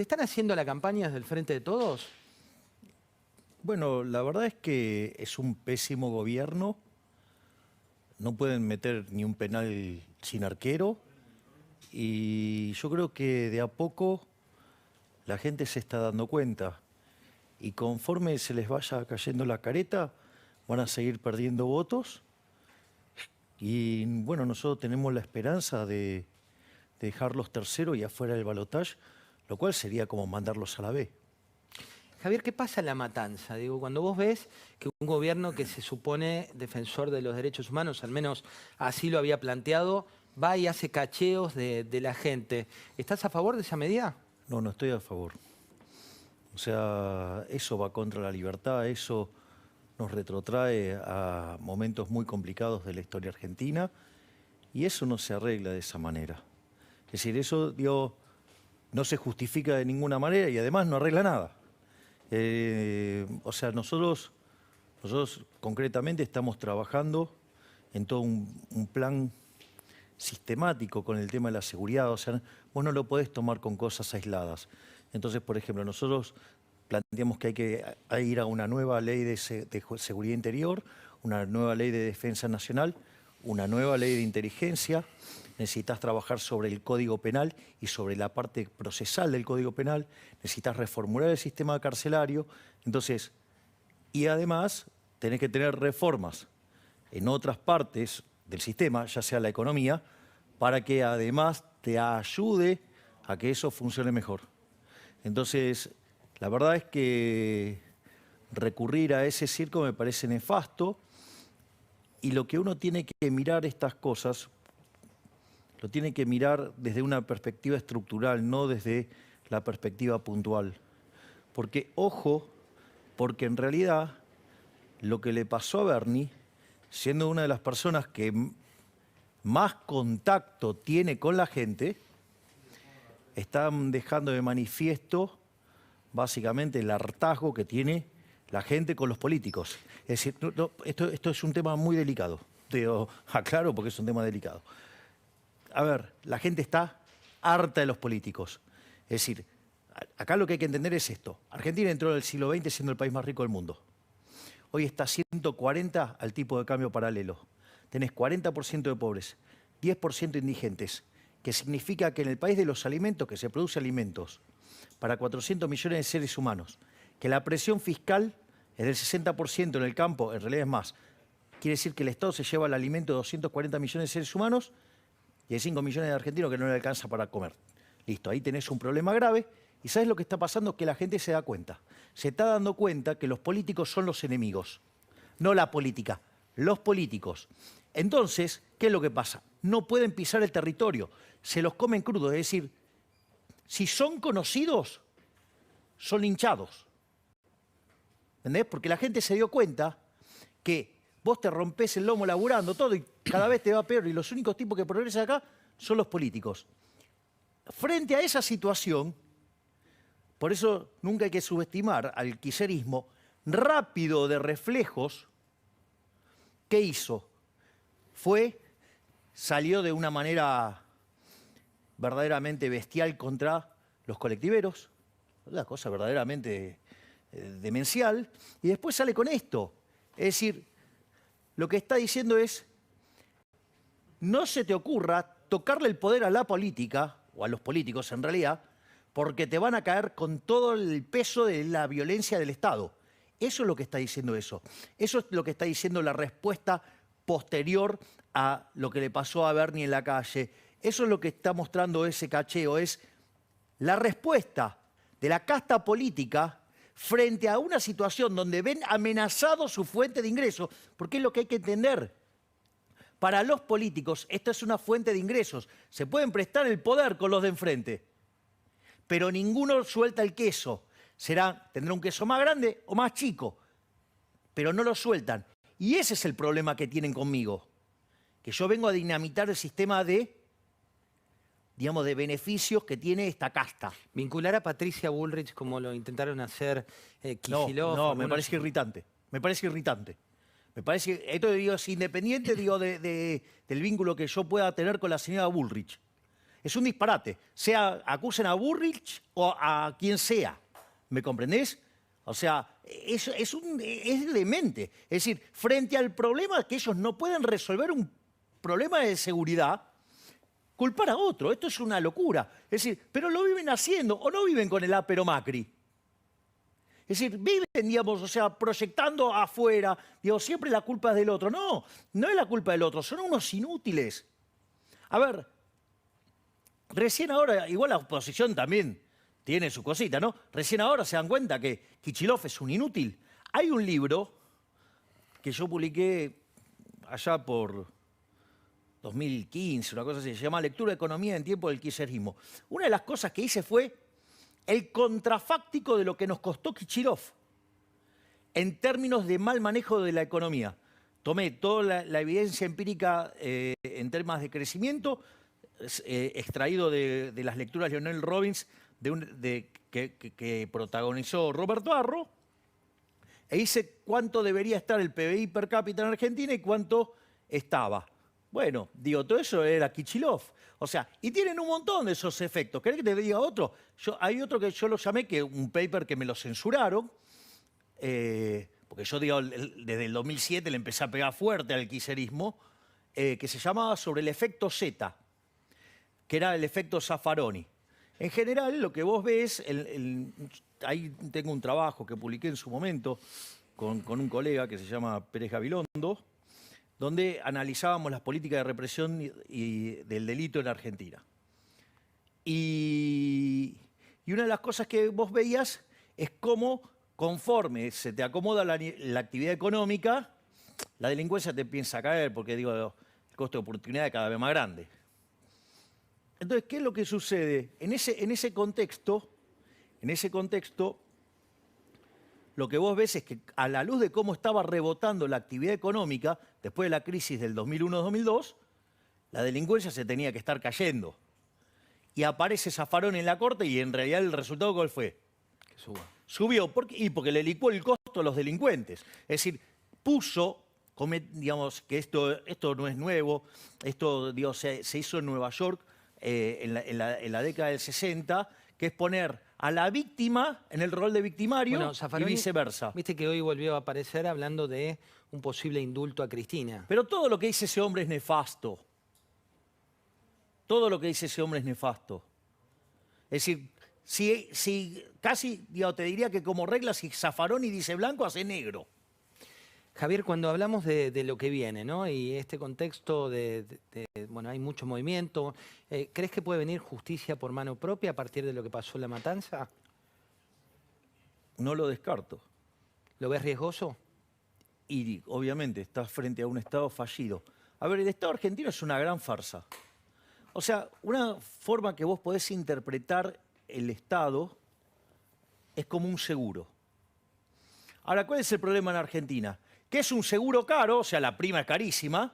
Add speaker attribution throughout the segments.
Speaker 1: ¿Te están haciendo la campaña desde el Frente de Todos?
Speaker 2: Bueno, la verdad es que es un pésimo gobierno. No pueden meter ni un penal sin arquero. Y yo creo que de a poco la gente se está dando cuenta. Y conforme se les vaya cayendo la careta, van a seguir perdiendo votos. Y bueno, nosotros tenemos la esperanza de dejarlos terceros y afuera del balotaje, lo cual sería como mandarlos a la B.
Speaker 1: Javier, ¿qué pasa en La Matanza? Digo, cuando vos ves que un gobierno que se supone defensor de los derechos humanos, al menos así lo había planteado, va y hace cacheos de la gente. ¿Estás a favor de esa medida?
Speaker 2: No, no estoy a favor. O sea, eso va contra la libertad, eso nos retrotrae a momentos muy complicados de la historia argentina y eso no se arregla de esa manera. Es decir, eso, digo, no se justifica de ninguna manera y además no arregla nada. O sea, nosotros concretamente estamos trabajando en todo un plan sistemático con el tema de la seguridad. O sea, vos no lo podés tomar con cosas aisladas. Entonces, por ejemplo, nosotros planteamos que hay que ir a una nueva ley de seguridad interior, una nueva ley de defensa nacional, una nueva ley de inteligencia. Necesitas trabajar sobre el Código Penal y sobre la parte procesal del Código Penal. Necesitas reformular el sistema carcelario. Entonces, y además, tenés que tener reformas en otras partes del sistema, ya sea la economía, para que además te ayude a que eso funcione mejor. Entonces, la verdad es que recurrir a ese circo me parece nefasto y lo que uno tiene que mirar estas cosas, lo tiene que mirar desde una perspectiva estructural, no desde la perspectiva puntual. Porque, ojo, porque en realidad lo que le pasó a Bernie, siendo una de las personas que más contacto tiene con la gente, están dejando de manifiesto básicamente el hartazgo que tiene la gente con los políticos. Es decir, esto es un tema muy delicado. Te lo aclaro porque es un tema delicado. A ver, la gente está harta de los políticos. Es decir, acá lo que hay que entender es esto. Argentina entró en el siglo XX siendo el país más rico del mundo. Hoy está 140 al tipo de cambio paralelo. Tenés 40% de pobres, 10% indigentes, que significa que en el país de los alimentos, que se produce alimentos para 400 millones de seres humanos, que la presión fiscal es del 60% en el campo, en realidad es más. Quiere decir que el Estado se lleva el alimento de 240 millones de seres humanos y hay 5 millones de argentinos que no le alcanza para comer. Listo, ahí tenés un problema grave. ¿Y sabes lo que está pasando? Que la gente se da cuenta. Se está dando cuenta que los políticos son los enemigos. No la política, los políticos. Entonces, ¿qué es lo que pasa? No pueden pisar el territorio. Se los comen crudos. Es decir, si son conocidos, son linchados. ¿Entendés? Porque la gente se dio cuenta que vos te rompés el lomo laburando todo y cada vez te va peor y los únicos tipos que progresan acá son los políticos. Frente a esa situación, por eso nunca hay que subestimar al kirchnerismo rápido de reflejos. ¿Qué hizo? Salió de una manera verdaderamente bestial contra los colectiveros, una cosa verdaderamente demencial, y después sale con esto. Es decir, lo que está diciendo es, no se te ocurra tocarle el poder a la política, o a los políticos en realidad, porque te van a caer con todo el peso de la violencia del Estado. Eso es lo que está diciendo eso. Eso es lo que está diciendo la respuesta posterior a lo que le pasó a Bernie en la calle. Eso es lo que está mostrando ese cacheo, es la respuesta de la casta política frente a una situación donde ven amenazado su fuente de ingresos, porque es lo que hay que entender. Para los políticos, esta es una fuente de ingresos. Se pueden prestar el poder con los de enfrente, pero ninguno suelta el queso. Tendrá un queso más grande o más chico, pero no lo sueltan. Y ese es el problema que tienen conmigo, que yo vengo a dinamitar el sistema de beneficios que tiene esta casta.
Speaker 1: Vincular a Patricia Bullrich como lo intentaron hacer Kicillof.
Speaker 2: No, me parece irritante. Me parece irritante. Me parece, esto digo, es independiente del vínculo que yo pueda tener con la señora Bullrich. Es un disparate. Sea acusen a Burrich o a quien sea. ¿Me comprendés? O sea, es demente. Es decir, frente al problema que ellos no pueden resolver un problema de seguridad, culpar a otro. Esto es una locura. Es decir, pero lo viven haciendo o no viven con el ápero Macri. Es decir, viven, digamos, o sea, proyectando afuera, digo, siempre la culpa es del otro. No, no es la culpa del otro, son unos inútiles. A ver, recién ahora, igual la oposición también tiene su cosita, ¿no? Recién ahora se dan cuenta que Kicillof es un inútil. Hay un libro que yo publiqué allá por 2015, una cosa así, se llama Lectura de Economía en tiempo del kirchnerismo. Una de las cosas que hice fue el contrafáctico de lo que nos costó Kicillof en términos de mal manejo de la economía. Tomé toda la evidencia empírica en temas de crecimiento, extraído de las lecturas de Lionel Robbins que protagonizó Roberto Arro, e hice cuánto debería estar el PBI per cápita en Argentina y cuánto estaba. Bueno, digo, todo eso era Kicillof. O sea, y tienen un montón de esos efectos. ¿Querés que te diga otro? Hay otro que yo lo llamé, que un paper que me lo censuraron, porque yo, digo, desde el 2007 le empecé a pegar fuerte al kirchnerismo, que se llamaba Sobre el efecto Z, que era el efecto Zaffaroni. En general, lo que vos ves, ahí tengo un trabajo que publiqué en su momento con un colega que se llama Pérez Gabilondo, donde analizábamos las políticas de represión y del delito en Argentina. Y una de las cosas que vos veías es cómo, conforme se te acomoda la actividad económica, la delincuencia te empieza a caer, porque digo, el costo de oportunidad es cada vez más grande. Entonces, ¿qué es lo que sucede? En ese contexto, lo que vos ves es que a la luz de cómo estaba rebotando la actividad económica, después de la crisis del 2001-2002, la delincuencia se tenía que estar cayendo. Y aparece Zaffaroni en la corte y en realidad el resultado, ¿cuál fue?
Speaker 1: Que suba.
Speaker 2: Subió, porque le licuó el costo a los delincuentes. Es decir, puso, digamos, que esto no es nuevo, esto, digo, se hizo en Nueva York en la década del 60, que es poner a la víctima en el rol de victimario y viceversa.
Speaker 1: Viste que hoy volvió a aparecer hablando de un posible indulto a Cristina.
Speaker 2: Pero todo lo que dice ese hombre es nefasto. Todo lo que dice ese hombre es nefasto. Es decir, si casi, digo, te diría que como regla, si Zaffaroni dice blanco, hace negro.
Speaker 1: Javier, cuando hablamos de lo que viene, ¿no? Y este contexto bueno, hay mucho movimiento, ¿crees que puede venir justicia por mano propia a partir de lo que pasó en La Matanza?
Speaker 2: No lo descarto.
Speaker 1: ¿Lo ves riesgoso?
Speaker 2: Y obviamente estás frente a un Estado fallido. A ver, el Estado argentino es una gran farsa. O sea, una forma que vos podés interpretar el Estado es como un seguro. Ahora, ¿cuál es el problema en Argentina? Que es un seguro caro, o sea, la prima es carísima,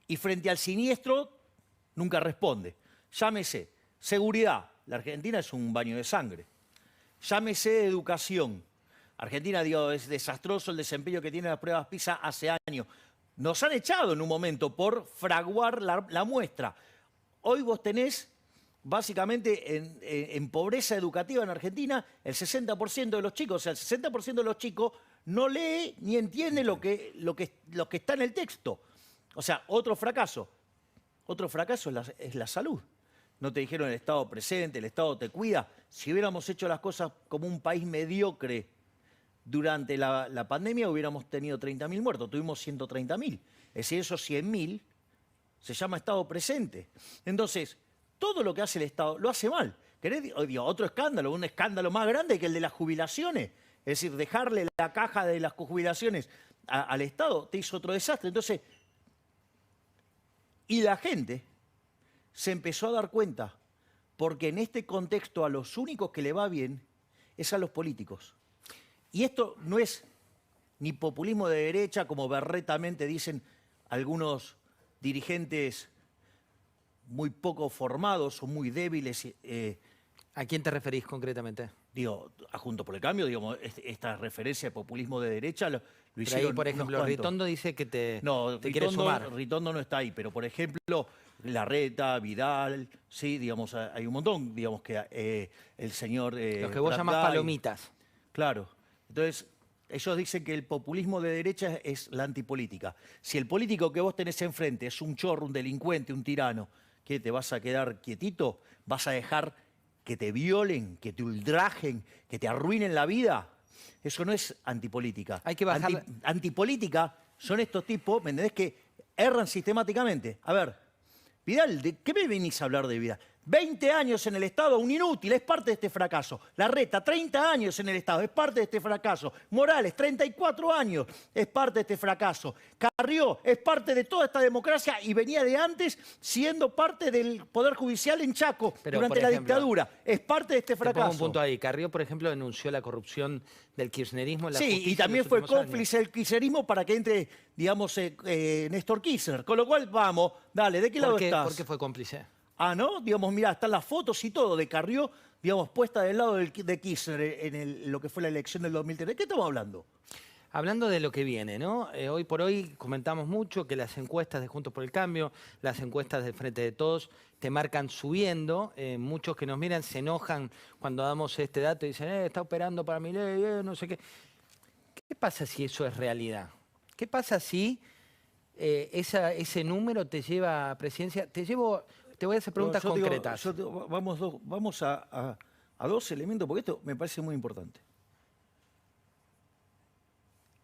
Speaker 2: y frente al siniestro nunca responde. Llámese seguridad, la Argentina es un baño de sangre. Llámese educación. Argentina, digo, es desastroso el desempeño que tiene las pruebas PISA hace años. Nos han echado en un momento por fraguar la muestra. Hoy vos tenés, básicamente, en pobreza educativa en Argentina, el 60% de los chicos, o sea, el 60% de los chicos no lee ni entiende lo que está en el texto. O sea, otro fracaso. Otro fracaso es la salud. No te dijeron el Estado presente, el Estado te cuida. Si hubiéramos hecho las cosas como un país mediocre durante la pandemia, hubiéramos tenido 30.000 muertos. Tuvimos 130.000. Es decir, esos 100.000 se llama Estado presente. Entonces, todo lo que hace el Estado lo hace mal. ¿Querés? Digo, otro escándalo, un escándalo más grande que el de las jubilaciones. Es decir, dejarle la caja de las jubilaciones al Estado te hizo otro desastre. Entonces, y la gente se empezó a dar cuenta, porque en este contexto a los únicos que le va bien es a los políticos. Y esto no es ni populismo de derecha, como berretamente dicen algunos dirigentes muy poco formados o muy débiles.
Speaker 1: ¿A quién te referís concretamente?
Speaker 2: Digo, a Juntos por el Cambio, digamos, esta referencia de populismo de derecha lo hicieron.
Speaker 1: Ahí, por ejemplo, Ritondo dice que te quiere sumar.
Speaker 2: Ritondo no está ahí, pero por ejemplo, Larreta, Vidal, sí, digamos, hay un montón, digamos que el señor...
Speaker 1: Los que vos llamás
Speaker 2: Pratgay.
Speaker 1: palomitas.
Speaker 2: Claro. Entonces, ellos dicen que el populismo de derecha es la antipolítica. Si el político que vos tenés enfrente es un chorro, un delincuente, un tirano, ¿qué te vas a quedar quietito? ¿Vas a dejar que te violen, que te ultrajen, que te arruinen la vida? Eso no es antipolítica.
Speaker 1: Hay que bajar...
Speaker 2: Antipolítica son estos tipos, ¿me entendés? Que erran sistemáticamente. A ver, Vidal, ¿de qué me venís a hablar de Vidal? 20 años en el Estado, un inútil, es parte de este fracaso. Larreta, 30 años en el Estado, es parte de este fracaso. Morales, 34 años, es parte de este fracaso. Carrió, es parte de toda esta democracia y venía de antes siendo parte del Poder Judicial en Chaco durante la dictadura. Es parte de este fracaso.
Speaker 1: Te pongo un punto ahí. Carrió, por ejemplo, denunció la corrupción del kirchnerismo en la justicia.
Speaker 2: Sí, y también fue cómplice del kirchnerismo para que entre, digamos, Néstor Kirchner. Con lo cual, vamos, dale, ¿de qué lado estás?
Speaker 1: ¿Por qué fue cómplice?
Speaker 2: Ah, ¿no? Digamos, mirá, están las fotos y todo de Carrió, digamos, puesta del lado de Kirchner en lo que fue la elección del 2003. ¿De qué estamos hablando?
Speaker 1: Hablando de lo que viene, ¿no? Hoy por hoy comentamos mucho que las encuestas de Juntos por el Cambio, las encuestas del Frente de Todos, te marcan subiendo. Muchos que nos miran se enojan cuando damos este dato y dicen, está operando para Milei, no sé qué. ¿Qué pasa si eso es realidad? ¿Qué pasa si ese número te lleva a presidencia? Te voy a hacer preguntas concretas.
Speaker 2: Vamos a dos elementos, porque esto me parece muy importante.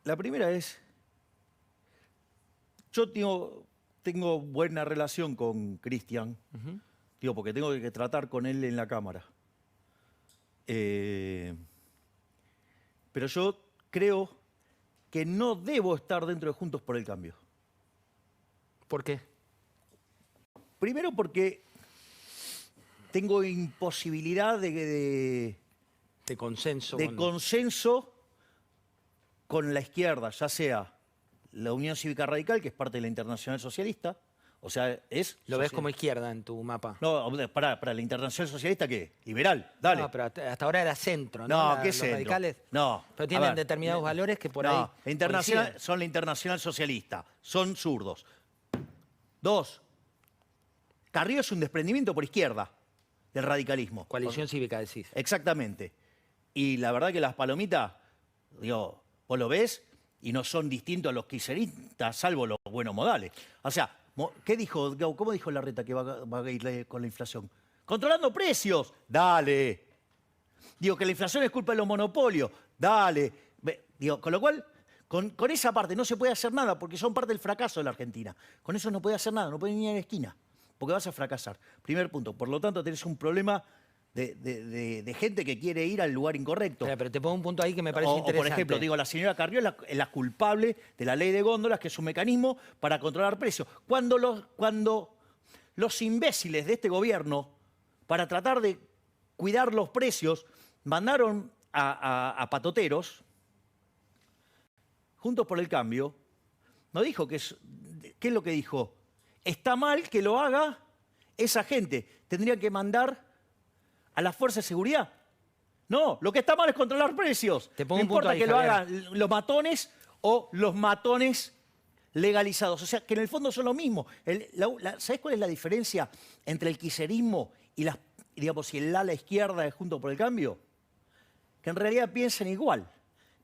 Speaker 2: La primera es, yo tengo buena relación con Cristian, porque tengo que tratar con él en la Cámara. Pero yo creo que no debo estar dentro de Juntos por el Cambio.
Speaker 1: ¿Por qué?
Speaker 2: Primero porque tengo imposibilidad de consenso con la izquierda, ya sea la Unión Cívica Radical, que es parte de la Internacional Socialista, o sea, es...
Speaker 1: ¿Lo ves como izquierda en tu mapa?
Speaker 2: No, para la Internacional Socialista, ¿qué? Liberal, dale.
Speaker 1: No, pero hasta ahora era centro, ¿no?
Speaker 2: No, ¿qué
Speaker 1: los
Speaker 2: centro?
Speaker 1: radicales.
Speaker 2: No.
Speaker 1: Pero tienen determinados valores que por ahí...
Speaker 2: Son la Internacional Socialista, son zurdos. Dos, Carrió es un desprendimiento por izquierda del radicalismo.
Speaker 1: Coalición cívica, decís.
Speaker 2: Exactamente. Y la verdad que las palomitas, digo, vos lo ves y no son distintos a los kirchneristas, salvo los buenos modales. O sea, ¿cómo dijo Larreta que va a ir con la inflación? Controlando precios, dale. Digo, que la inflación es culpa de los monopolios, dale. Digo, con lo cual, con esa parte no se puede hacer nada porque son parte del fracaso de la Argentina. Con eso no puede hacer nada, no puede ni ir a la esquina, porque vas a fracasar. Primer punto. Por lo tanto, tenés un problema de gente que quiere ir al lugar incorrecto.
Speaker 1: Pero te pongo un punto ahí que me parece interesante.
Speaker 2: O por ejemplo, digo, la señora Carrió es la culpable de la ley de góndolas, que es un mecanismo para controlar precios. Cuando los imbéciles de este gobierno, para tratar de cuidar los precios, mandaron a patoteros, Juntos por el Cambio, no dijo ¿qué es lo que dijo? Está mal que lo haga esa gente. Tendrían que mandar a las fuerzas de seguridad. No, lo que está mal es controlar precios. No importa que lo hagan los matones o los matones legalizados. O sea, que en el fondo son lo mismo. ¿Sabés cuál es la diferencia entre el kirchnerismo y el ala izquierda de Juntos por el Cambio? Que en realidad piensan igual.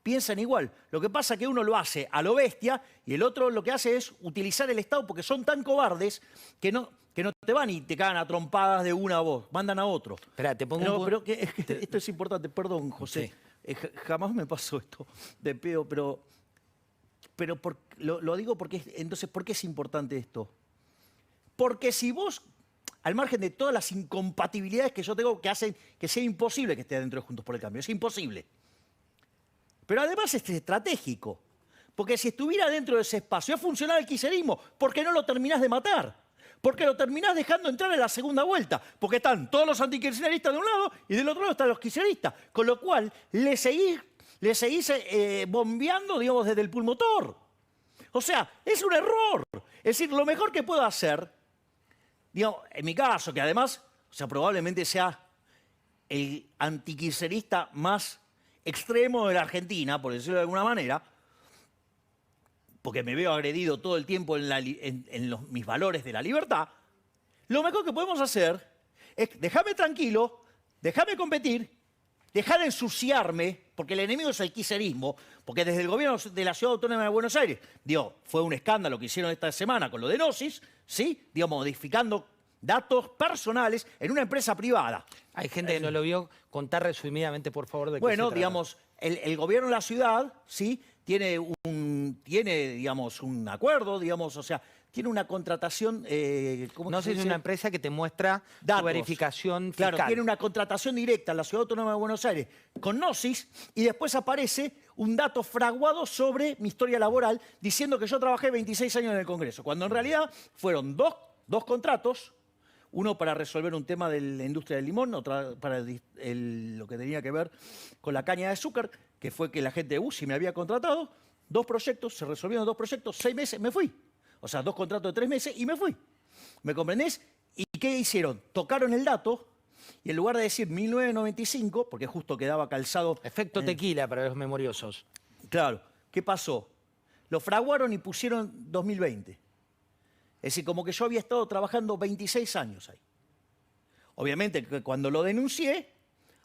Speaker 2: Piensan igual. Lo que pasa es que uno lo hace a lo bestia y el otro lo que hace es utilizar el Estado porque son tan cobardes que no te van y te cagan a trompadas de una voz, mandan a otro.
Speaker 1: Espera, te pongo un
Speaker 2: punto. Esto es importante, perdón, José. Sí. Jamás me pasó esto de pedo, pero lo digo porque, entonces, ¿por qué es importante esto? Porque si vos, al margen de todas las incompatibilidades que yo tengo que hacen que sea imposible que esté dentro de Juntos por el Cambio, es imposible. Pero además es estratégico, porque si estuviera dentro de ese espacio, es funcional el kirchnerismo, porque no lo terminás de matar, porque lo terminás dejando entrar en la segunda vuelta, porque están todos los antikirchneristas de un lado y del otro lado están los kirchneristas, con lo cual le seguís bombeando, digamos, desde el pulmotor. O sea, es un error. Es decir, lo mejor que puedo hacer, digamos, en mi caso, que además, o sea, probablemente sea el antikirchnerista más extremo de la Argentina, por decirlo de alguna manera, porque me veo agredido todo el tiempo en mis valores de la libertad, lo mejor que podemos hacer es dejarme tranquilo, dejarme competir, dejar de ensuciarme, porque el enemigo es el kirchnerismo, porque desde el gobierno de la Ciudad Autónoma de Buenos Aires, digo, fue un escándalo que hicieron esta semana con lo de Gnosis, ¿sí? Digo, modificando datos personales en una empresa privada.
Speaker 1: Hay gente que no lo vio. Contar resumidamente, por favor, de qué se
Speaker 2: Bueno,
Speaker 1: trata.
Speaker 2: digamos, el gobierno de la ciudad, ¿sí? Tiene, digamos, un acuerdo, digamos, o sea, tiene una contratación... ¿cómo
Speaker 1: No
Speaker 2: se
Speaker 1: sé, es
Speaker 2: dice?
Speaker 1: una empresa que te muestra
Speaker 2: Datos.
Speaker 1: tu verificación fiscal.
Speaker 2: Claro, tiene una contratación directa en la Ciudad Autónoma de Buenos Aires con Gnosis y después aparece un dato fraguado sobre mi historia laboral diciendo que yo trabajé 26 años en el Congreso, cuando en realidad fueron dos contratos, uno para resolver un tema de la industria del limón, otro para lo que tenía que ver con la caña de azúcar, que fue que la gente de UCI me había contratado, 2 proyectos, se resolvieron 2 proyectos, 6 meses, me fui. O sea, 2 contratos de 3 meses y me fui. ¿Me comprendés? ¿Y qué hicieron? Tocaron el dato y en lugar de decir 1995, porque justo quedaba calzado...
Speaker 1: Efecto tequila para los memoriosos.
Speaker 2: Claro, ¿qué pasó? Lo fraguaron y pusieron 2020. Es decir, como que yo había estado trabajando 26 años ahí. Obviamente, que cuando lo denuncié,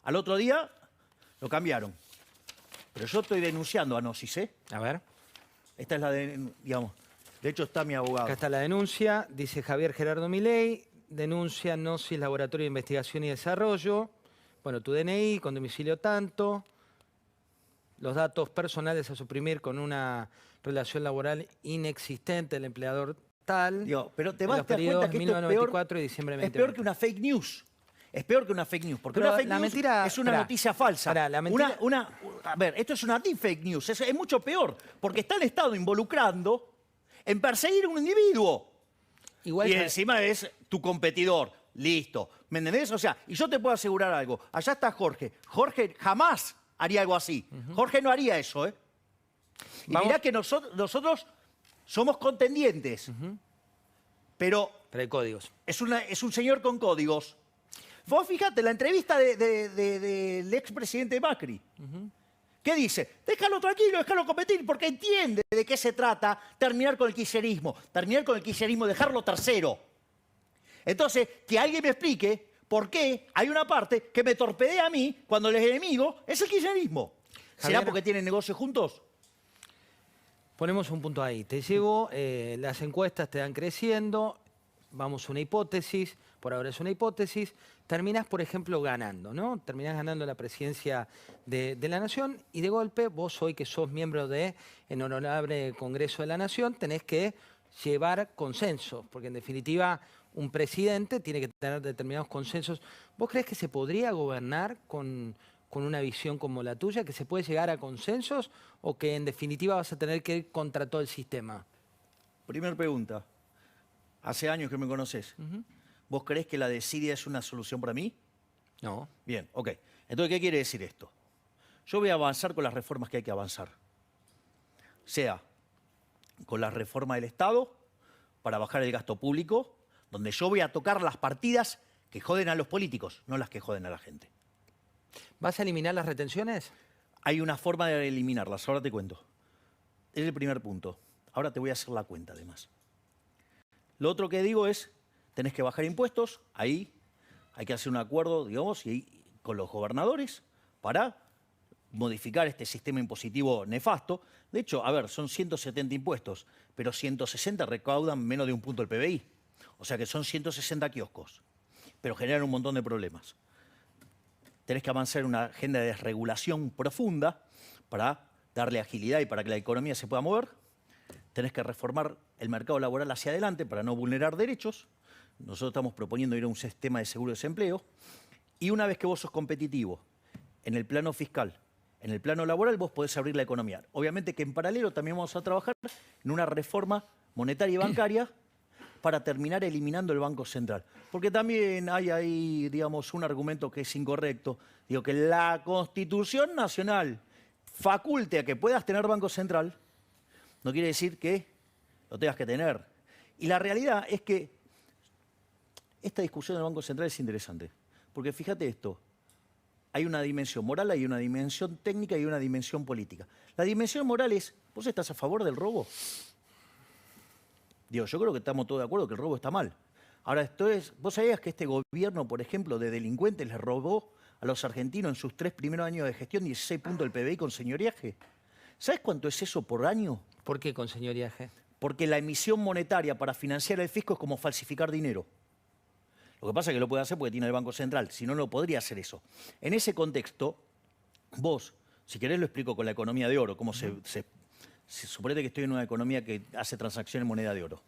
Speaker 2: al otro día lo cambiaron. Pero yo estoy denunciando a Gnosis, ¿eh?
Speaker 1: A ver.
Speaker 2: Esta es la de, digamos, de hecho está mi abogado.
Speaker 1: Acá está la denuncia. Dice Javier Gerardo Milei. Denuncia Gnosis Laboratorio de Investigación y Desarrollo. Bueno, tu DNI con domicilio tanto. Los datos personales a suprimir con una relación laboral inexistente del empleador tal.
Speaker 2: Digo, pero te
Speaker 1: en
Speaker 2: vas
Speaker 1: los
Speaker 2: a dar cuenta
Speaker 1: periodos
Speaker 2: que esto
Speaker 1: 1994 y diciembre de
Speaker 2: es peor
Speaker 1: 2020.
Speaker 2: que una fake news. Es peor que una fake news. Porque
Speaker 1: Pero
Speaker 2: una fake
Speaker 1: la
Speaker 2: news
Speaker 1: mentira-
Speaker 2: es una
Speaker 1: pará,
Speaker 2: noticia falsa.
Speaker 1: pará, la mentira-
Speaker 2: A ver, esto es una deepfake news. Es mucho peor. Porque está el Estado involucrando en perseguir a un individuo.
Speaker 1: Igual
Speaker 2: Y
Speaker 1: que-
Speaker 2: encima es tu competidor. Listo. ¿Me entendés? O sea, y yo te puedo asegurar algo. Allá está Jorge. Jorge jamás haría algo así. Jorge no haría eso, ¿eh? Y
Speaker 1: Vamos-
Speaker 2: mirá que nosotros somos contendientes. Pero
Speaker 1: Pero hay códigos.
Speaker 2: es un señor con códigos. Vos fíjate, la entrevista del expresidente Macri. ¿Qué dice? Déjalo tranquilo, déjalo competir, porque entiende de qué se trata terminar con el kirchnerismo. Terminar con el kirchnerismo, dejarlo tercero. Entonces, que alguien me explique por qué hay una parte que me torpedea a mí cuando el enemigo es el kirchnerismo. ¿Será
Speaker 1: Javier-
Speaker 2: porque tienen negocios juntos?
Speaker 1: Ponemos un punto ahí. Te llevo, las encuestas te dan creciendo, vamos a una hipótesis, por ahora es una hipótesis, terminás, por ejemplo, ganando, ¿no? Terminás ganando la presidencia de la Nación y de golpe vos hoy que sos miembro del Honorable Congreso de la Nación tenés que llevar consensos, porque en definitiva un presidente tiene que tener determinados consensos. ¿Vos crees que se podría gobernar con una visión como la tuya, que se puede llegar a consensos o que en definitiva vas a tener que ir contra todo el sistema?
Speaker 2: Primer pregunta. Hace años que me conoces. ¿Vos creés que la desidia es una solución para mí?
Speaker 1: No.
Speaker 2: Bien, ok. Entonces, ¿qué quiere decir esto? Yo voy a avanzar con las reformas que hay que avanzar. Sea con la reforma del Estado para bajar el gasto público, donde yo voy a tocar las partidas que joden a los políticos, no las que joden a la gente.
Speaker 1: ¿Vas a eliminar las retenciones?
Speaker 2: Hay una forma de eliminarlas, ahora te cuento. Es el primer punto. Ahora te voy a hacer la cuenta, además. Lo otro que digo es, tenés que bajar impuestos, ahí hay que hacer un acuerdo, digamos, con los gobernadores para modificar este sistema impositivo nefasto. De hecho, a ver, son 170 impuestos, pero 160 recaudan menos de un punto del PBI. O sea que son 160 kioscos, pero generan un montón de problemas. Tenés que avanzar en una agenda de desregulación profunda para darle agilidad y para que la economía se pueda mover. Tenés que reformar el mercado laboral hacia adelante para no vulnerar derechos. Nosotros estamos proponiendo ir a un sistema de seguro de desempleo. Y una vez que vos sos competitivo en el plano fiscal, en el plano laboral, vos podés abrir la economía. Obviamente que en paralelo también vamos a trabajar en una reforma monetaria y bancaria para terminar eliminando el Banco Central. Porque también hay ahí, digamos, un argumento que es incorrecto. Digo, que la Constitución Nacional faculte a que puedas tener Banco Central, no quiere decir que lo tengas que tener. Y la realidad es que esta discusión del Banco Central es interesante. Porque fíjate esto, hay una dimensión moral, hay una dimensión técnica y una dimensión política. La dimensión moral es, ¿vos estás a favor del robo? Digo, yo creo que estamos todos de acuerdo que el robo está mal. Ahora, ¿vos sabías que este gobierno, por ejemplo, de delincuentes les robó a los argentinos en sus 3 primeros años de gestión 16 puntos del PBI con señoriaje? ¿Sabes cuánto es eso por año?
Speaker 1: ¿Por qué con señoriaje?
Speaker 2: Porque la emisión monetaria para financiar el fisco es como falsificar dinero. Lo que pasa es que lo puede hacer porque tiene el Banco Central, si no, no podría hacer eso. En ese contexto, vos, si querés lo explico con la economía de oro, cómo suponete que estoy en una economía que hace transacciones en moneda de oro.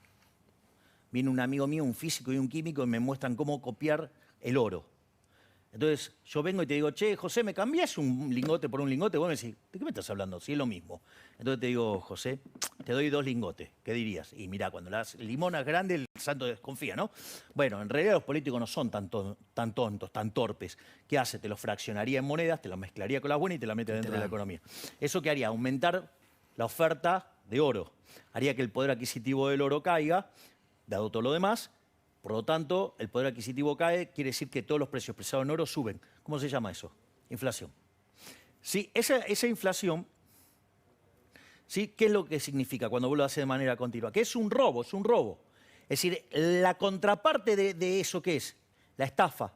Speaker 2: Viene un amigo mío, un físico y un químico, y me muestran cómo copiar el oro. Entonces, yo vengo y te digo, che, José, ¿me cambiás un lingote por un lingote? Vos me decís, ¿de qué me estás hablando? Si es lo mismo. Entonces te digo, José, te doy 2 lingotes. ¿Qué dirías? Y mirá, cuando las limonas grandes, el santo desconfía, ¿no? Bueno, en realidad los políticos no son tan tontos, tan torpes. ¿Qué hace? Te los fraccionaría en monedas, te los mezclaría con las buenas y te las mete dentro de la economía. ¿Eso qué haría? Aumentar la oferta de oro. Haría que el poder adquisitivo del oro caiga, dado todo lo demás. Por lo tanto, el poder adquisitivo cae, quiere decir que todos los precios expresados en oro suben. ¿Cómo se llama eso? Inflación. Sí, esa inflación, ¿sí? ¿Qué es lo que significa cuando vos lo haces de manera continua? Que es un robo, es un robo. Es decir, la contraparte de eso, ¿qué es? La estafa.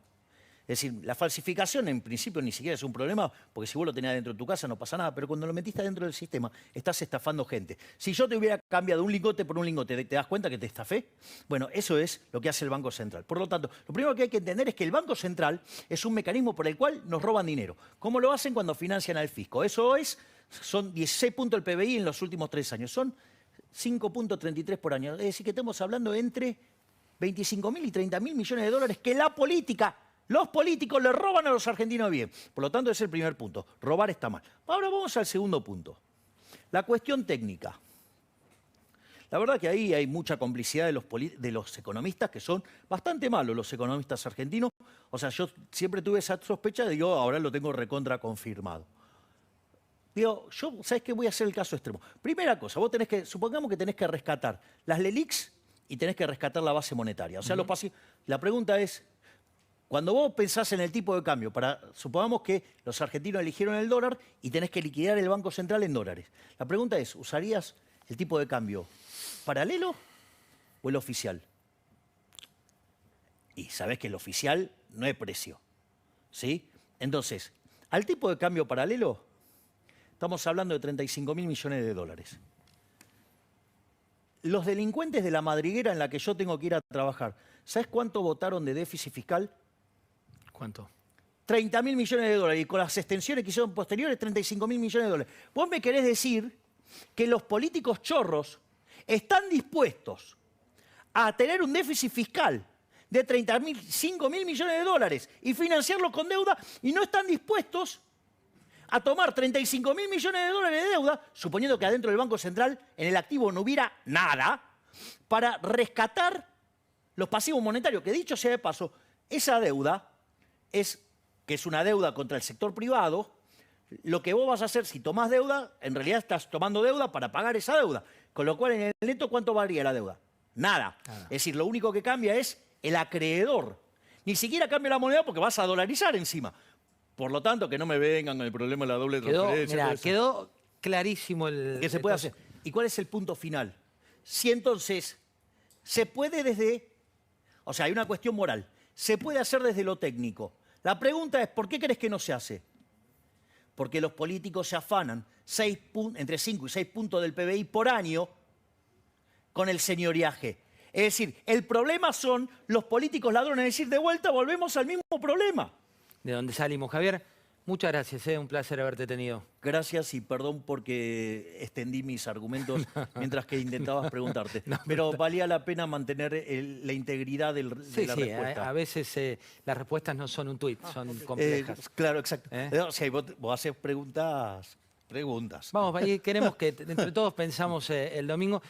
Speaker 2: Es decir, la falsificación en principio ni siquiera es un problema, porque si vos lo tenías dentro de tu casa no pasa nada, pero cuando lo metiste dentro del sistema estás estafando gente. Si yo te hubiera cambiado un lingote por un lingote, ¿te das cuenta que te estafé? Bueno, eso es lo que hace el Banco Central. Por lo tanto, lo primero que hay que entender es que el Banco Central es un mecanismo por el cual nos roban dinero. ¿Cómo lo hacen cuando financian al fisco? Son 16 puntos del PBI en los últimos 3 años, son 5.33 por año. Es decir, que estamos hablando entre 25.000 y 30.000 millones de dólares que los políticos le roban a los argentinos bien. Por lo tanto, ese es el primer punto. Robar está mal. Ahora vamos al segundo punto. La cuestión técnica. La verdad que ahí hay mucha complicidad de los economistas, que son bastante malos los economistas argentinos. O sea, yo siempre tuve esa sospecha de ahora lo tengo recontra confirmado. Digo, ¿sabes qué? Voy a hacer el caso extremo. Primera cosa, supongamos que tenés que rescatar las LELIQs y tenés que rescatar la base monetaria. O sea, la pregunta es, cuando vos pensás en el tipo de cambio, supongamos que los argentinos eligieron el dólar y tenés que liquidar el Banco Central en dólares. La pregunta es, ¿usarías el tipo de cambio paralelo o el oficial? Y sabés que el oficial no es precio, ¿sí? Entonces, al tipo de cambio paralelo, estamos hablando de 35.000 millones de dólares. Los delincuentes de la madriguera en la que yo tengo que ir a trabajar, ¿sabés cuánto votaron de déficit fiscal?
Speaker 1: ¿Cuánto?
Speaker 2: 30.000 millones de dólares. Y con las extensiones que hicieron posteriores, 35.000 millones de dólares. Vos me querés decir que los políticos chorros están dispuestos a tener un déficit fiscal de 35.000 millones de dólares y financiarlo con deuda y no están dispuestos a tomar 35.000 millones de dólares de deuda, suponiendo que adentro del Banco Central en el activo no hubiera nada, para rescatar los pasivos monetarios, que dicho sea de paso, esa deuda que es una deuda contra el sector privado. Lo que vos vas a hacer si tomás deuda, en realidad estás tomando deuda para pagar esa deuda. Con lo cual, en el neto, ¿cuánto valía la deuda? Nada. Es decir, lo único que cambia es el acreedor. Ni siquiera cambia la moneda porque vas a dolarizar encima. Por lo tanto, que no me vengan con el problema de la doble transferencia.
Speaker 1: Quedó clarísimo el...
Speaker 2: ¿Qué se puede hacer? ¿Y cuál es el punto final? Si entonces se puede o sea, hay una cuestión moral. Se puede hacer desde lo técnico. La pregunta es, ¿por qué crees que no se hace? Porque los políticos se afanan entre 5 y 6 puntos del PBI por año con el señoriaje. Es decir, el problema son los políticos ladrones. Es decir, de vuelta volvemos al mismo problema.
Speaker 1: De donde salimos. Javier, muchas gracias. Un placer haberte tenido.
Speaker 2: Gracias y perdón porque extendí mis argumentos mientras que intentabas preguntarte. Pero valía la pena mantener la integridad de la respuesta.
Speaker 1: A veces las respuestas no son un tuit, son complejas.
Speaker 2: Claro, exacto. O sea, vos haces preguntas.
Speaker 1: Vamos, queremos que entre todos pensamos el domingo.